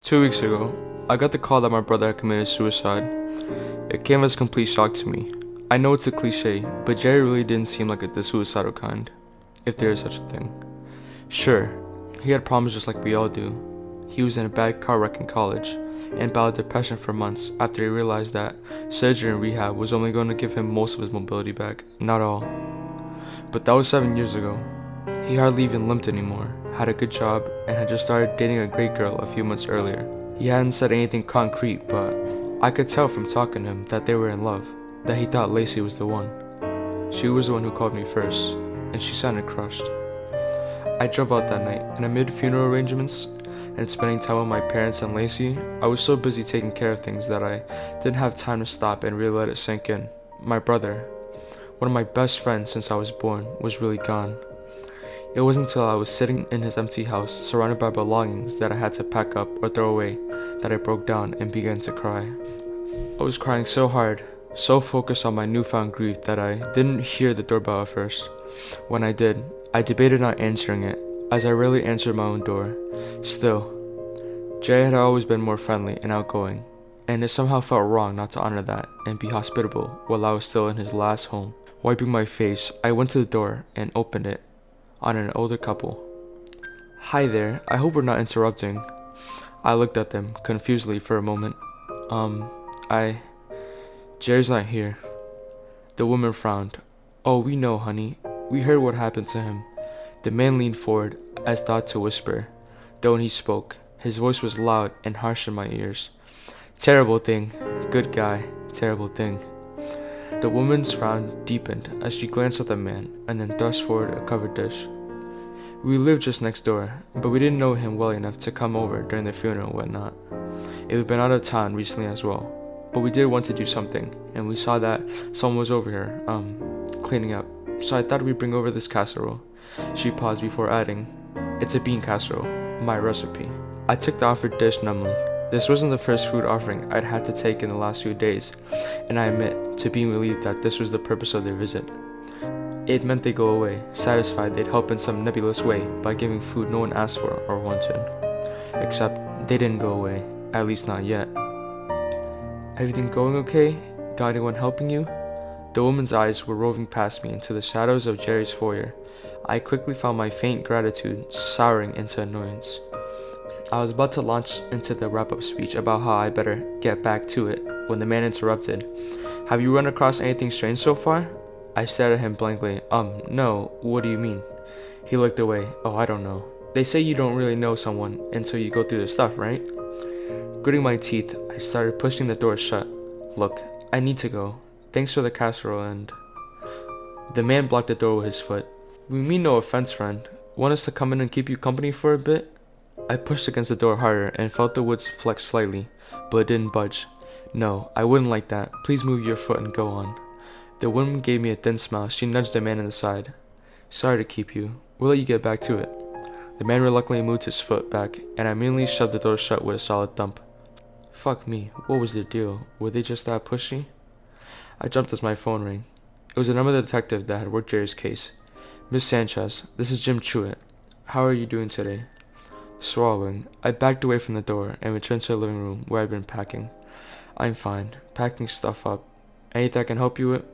2 weeks ago, I got the call that my brother had committed suicide. It came as a complete shock to me. I know it's a cliche, but Jerry really didn't seem like the suicidal kind, if there is such a thing. Sure, he had problems just like we all do. He was in a bad car wreck in college, and battled depression for months after he realized that surgery and rehab was only going to give him most of his mobility back, not all. But that was 7 years ago. He hardly even limped anymore, had a good job, and had just started dating a great girl a few months earlier. He hadn't said anything concrete, but I could tell from talking to him that they were in love, that he thought Lacey was the one. She was the one who called me first, and she sounded crushed. I drove out that night, and amid funeral arrangements and spending time with my parents and Lacey, I was so busy taking care of things that I didn't have time to stop and really let it sink in. My brother, one of my best friends since I was born, was really gone. It wasn't until I was sitting in his empty house, surrounded by belongings that I had to pack up or throw away, that I broke down and began to cry. I was crying so hard, so focused on my newfound grief that I didn't hear the doorbell at first. When I did, I debated not answering it, as I rarely answered my own door. Still, Jay had always been more friendly and outgoing, and it somehow felt wrong not to honor that and be hospitable while I was still in his last home. Wiping my face, I went to the door and opened it on an older couple. "Hi there, I hope we're not interrupting." I looked at them confusedly for a moment. Jerry's not here." The woman frowned. "Oh, we know, honey. We heard what happened to him." The man leaned forward, as though to whisper, though when he spoke, his voice was loud and harsh in my ears. "Terrible thing. Good guy. Terrible thing." The woman's frown deepened as she glanced at the man and then thrust forward a covered dish. We lived just next door, but we didn't know him well enough to come over during the funeral and whatnot. We'd been out of town recently as well, but we did want to do something, and we saw that someone was over here, cleaning up, so I thought we'd bring over this casserole. She paused before adding, "It's a bean casserole, my recipe." I took the offered dish numbly. This wasn't the first food offering I'd had to take in the last few days, and I admit to being relieved that this was the purpose of their visit. It meant they go away, satisfied they'd help in some nebulous way by giving food no one asked for or wanted. Except, they didn't go away, at least not yet. "Everything going okay? Got anyone helping you?" The woman's eyes were roving past me into the shadows of Jerry's foyer. I quickly found my faint gratitude souring into annoyance. I was about to launch into the wrap-up speech about how I better get back to it when the man interrupted. "Have you run across anything strange so far?" I stared at him blankly. No, what do you mean?" He looked away. "Oh, I don't know. They say you don't really know someone until you go through their stuff, right?" Gritting my teeth, I started pushing the door shut. "Look, I need to go. Thanks for the casserole and..." The man blocked the door with his foot. "We mean no offense, friend. Want us to come in and keep you company for a bit?" I pushed against the door harder and felt the wood flex slightly, but it didn't budge. "No, I wouldn't like that. Please move your foot and go on." The woman gave me a thin smile. She nudged the man in the side. "Sorry to keep you. We'll let you get back to it." The man reluctantly moved his foot back, and I immediately shoved the door shut with a solid thump. Fuck me, what was their deal? Were they just that pushy? I jumped as my phone rang. It was another detective that had worked Jerry's case. "Miss Sanchez, this is Jim Truitt. How are you doing today?" Swallowing, I backed away from the door and returned to the living room where I'd been packing. "I'm fine. Packing stuff up. Anything I can help you with?"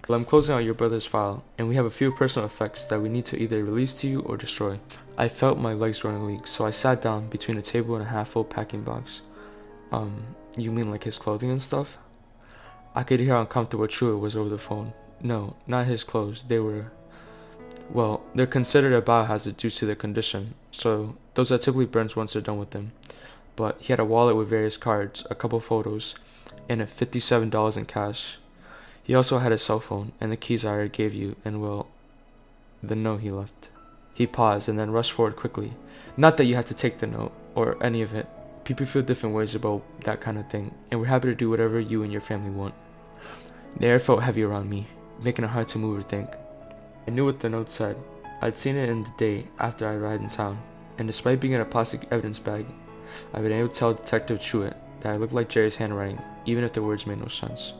"Well, I'm closing out your brother's file, and we have a few personal effects that we need to either release to you or destroy." I felt my legs growing weak, so I sat down between a table and a half-full packing box. You mean like his clothing and stuff?" I could hear how uncomfortable Truitt was over the phone. "No, not his clothes. They're considered a biohazard due to their condition, so those are typically burned once they're done with them. But he had a wallet with various cards, a couple photos, and a $57 in cash. He also had his cell phone and the keys I already gave you, and the note he left." He paused and then rushed forward quickly. "Not that you had to take the note, or any of it. People feel different ways about that kind of thing, and we're happy to do whatever you and your family want." The air felt heavy around me, making it hard to move or think. I knew what the note said. I'd seen it in the day after I arrived in town, and despite being in a plastic evidence bag, I've been able to tell Detective Truitt that I looked like Jerry's handwriting, even if the words made no sense.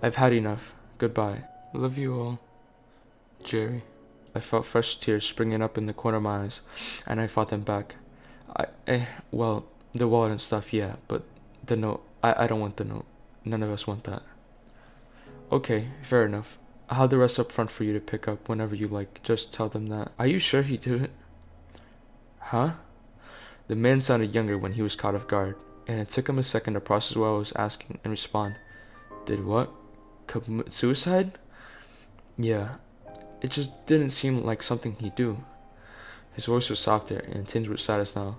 "I've had enough. Goodbye. Love you all. Jerry." I felt fresh tears springing up in the corner of my eyes, and I fought them back. Well, the wallet and stuff, yeah, but the note, I don't want the note. None of us want that. Okay, fair enough. I'll have the rest up front for you to pick up whenever you like. Just tell them that. Are you sure he did it? Huh? The man sounded younger when he was caught off guard, and it took him a second to process what I was asking and respond. Did what? Commit suicide? Yeah. It just didn't seem like something he'd do. His voice was softer and tinged with sadness now.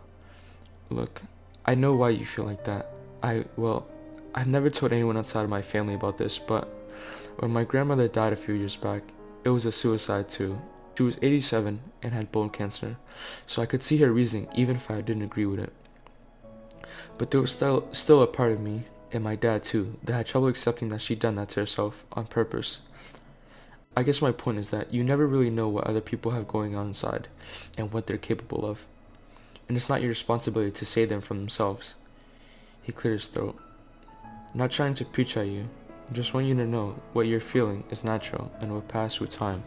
Look, I know why you feel like that. I've never told anyone outside of my family about this, but when my grandmother died a few years back, it was a suicide too. She was 87 and had bone cancer, so I could see her reasoning even if I didn't agree with it. But there was still a part of me, and my dad too, that had trouble accepting that she'd done that to herself on purpose. I guess my point is that you never really know what other people have going on inside, and what they're capable of. And it's not your responsibility to save them from themselves. He cleared his throat. I'm not trying to preach at you, I just want you to know what you're feeling is natural and will pass with time.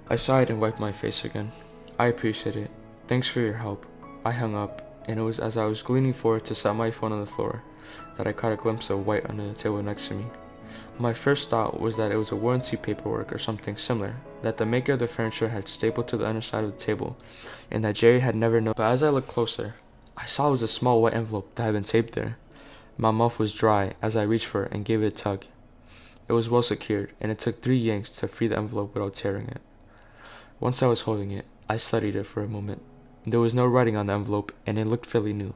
I sighed and wiped my face again. I appreciate it. Thanks for your help. I hung up, and it was as I was leaning forward to set my phone on the floor that I caught a glimpse of white under the table next to me. My first thought was that it was a warranty paperwork or something similar that the maker of the furniture had stapled to the underside of the table, and that Jerry had never known. But as I looked closer, I saw it was a small white envelope that had been taped there. My mouth was dry as I reached for it and gave it a tug. It was well secured, and it took 3 yanks to free the envelope without tearing it. Once I was holding it, I studied it for a moment. There was no writing on the envelope, and it looked fairly new.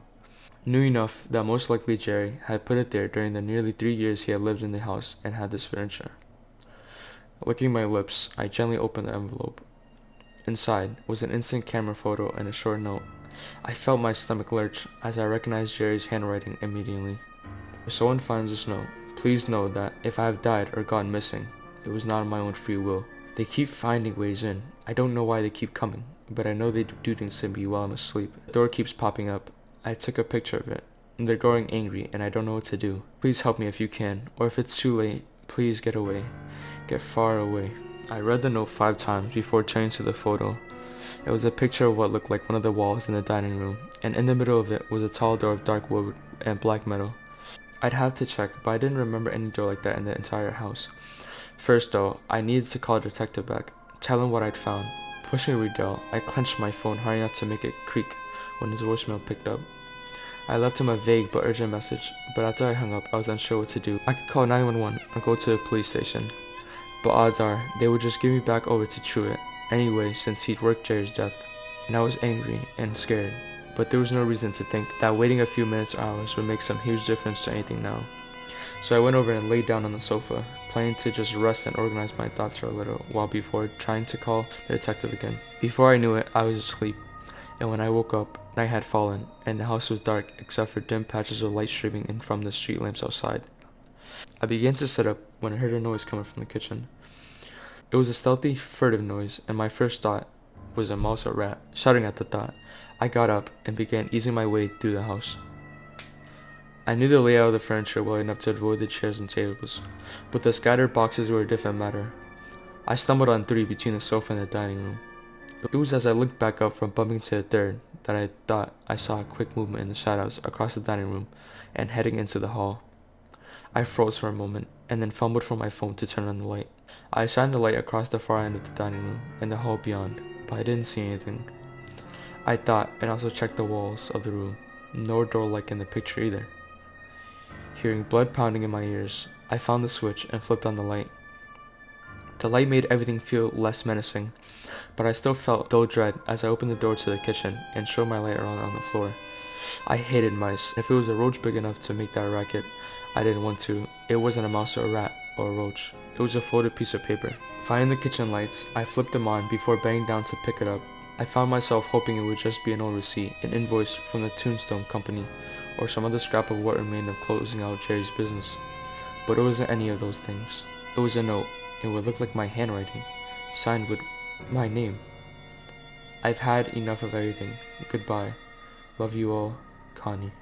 New enough that most likely Jerry had put it there during the nearly 3 years he had lived in the house and had this furniture. Licking my lips, I gently opened the envelope. Inside was an instant camera photo and a short note. I felt my stomach lurch as I recognized Jerry's handwriting immediately. If someone finds this note, please know that if I have died or gone missing, it was not of my own free will. They keep finding ways in. I don't know why they keep coming, but I know they do things to me while I'm asleep. The door keeps popping up. I took a picture of it. They're growing angry, and I don't know what to do. Please help me if you can, or if it's too late, please get away. Get far away. I read the note 5 times before turning to the photo. It was a picture of what looked like one of the walls in the dining room, and in the middle of it was a tall door of dark wood and black metal. I'd have to check, but I didn't remember any door like that in the entire house. First though, I needed to call a detective back, tell him what I'd found. Pushing Riddell, I clenched my phone hard enough to make it creak when his voicemail picked up. I left him a vague but urgent message, but after I hung up, I was unsure what to do. I could call 911 or go to the police station, but odds are they would just give me back over to Truett anyway, since he'd worked Jerry's death. And I was angry and scared, but there was no reason to think that waiting a few minutes or hours would make some huge difference to anything now. So I went over and laid down on the sofa, planning to just rest and organize my thoughts for a little while before trying to call the detective again. Before I knew it, I was asleep, and when I woke up, night had fallen, and the house was dark except for dim patches of light streaming in from the street lamps outside. I began to sit up when I heard a noise coming from the kitchen. It was a stealthy, furtive noise, and my first thought was a mouse or rat. Shuddering at the thought, I got up and began easing my way through the house. I knew the layout of the furniture well enough to avoid the chairs and tables, but the scattered boxes were a different matter. I stumbled on 3 between the sofa and the dining room. It was as I looked back up from bumping to the third that I thought I saw a quick movement in the shadows across the dining room and heading into the hall. I froze for a moment and then fumbled for my phone to turn on the light. I shined the light across the far end of the dining room and the hall beyond, but I didn't see anything. I thought and also checked the walls of the room. No door like in the picture either. Hearing blood pounding in my ears, I found the switch and flipped on the light. The light made everything feel less menacing, but I still felt dull dread as I opened the door to the kitchen and showed my light around on the floor. I hated mice. If it was a roach big enough to make that racket, I didn't want to. It wasn't a mouse or a rat or a roach. It was a folded piece of paper. Finding the kitchen lights, I flipped them on before bending down to pick it up. I found myself hoping it would just be an old receipt, an invoice from the Tombstone Company, or some other scrap of what remained of closing out Jerry's business. But it wasn't any of those things. It was a note, in what looked like my handwriting, signed with my name. I've had enough of everything. Goodbye. Love you all, Connie.